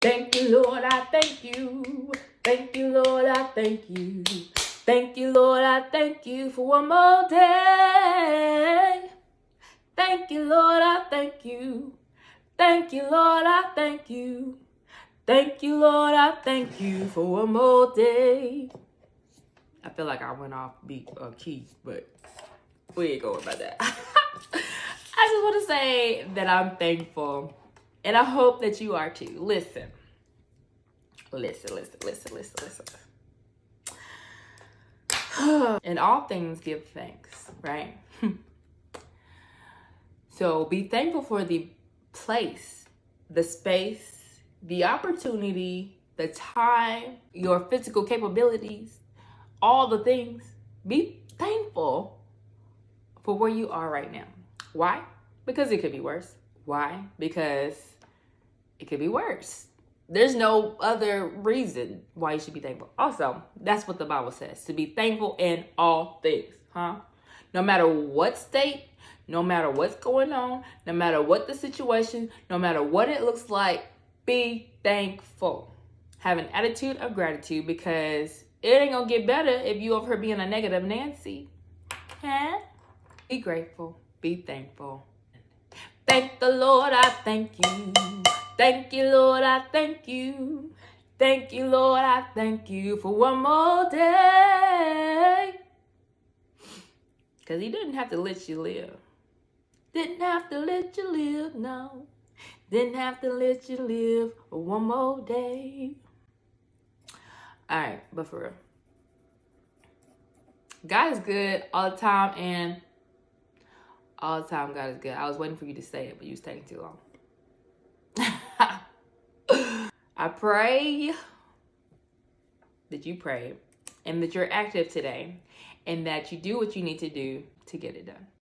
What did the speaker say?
Thank you, Lord, I thank you. Thank you, Lord, I thank you. Thank you, Lord, I thank you for one more day. Thank you, Lord, I thank you. Thank you, Lord, I thank you. Thank you, Lord, I thank you for one more day. I feel like I went off beat key, but we ain't going about that. I just want to say that I'm thankful, and I hope that you are too. Listen. In all things, give thanks, right? So be thankful for the place, the space, the opportunity, the time, your physical capabilities, all the things. Be thankful for where you are right now. Why? Because it could be worse. Why? Because it could be worse. There's no other reason why you should be thankful. Also, that's what the Bible says, to be thankful in all things, huh? No matter what state, no matter what's going on, no matter what the situation, no matter what it looks like, be thankful. Have an attitude of gratitude, because it ain't gonna get better if you over here being a negative Nancy. Huh? Be grateful. Be thankful. Thank the Lord, I thank you. Thank you, Lord, I thank you. Thank you, Lord, I thank you for one more day. Because he didn't have to let you live. Didn't have to let you live, no. Didn't have to let you live for one more day. All right, but for real. God is good all the time, and all the time God is good. I was waiting for you to say it, but you was taking too long. I pray that you pray and that you're active today and that you do what you need to do to get it done.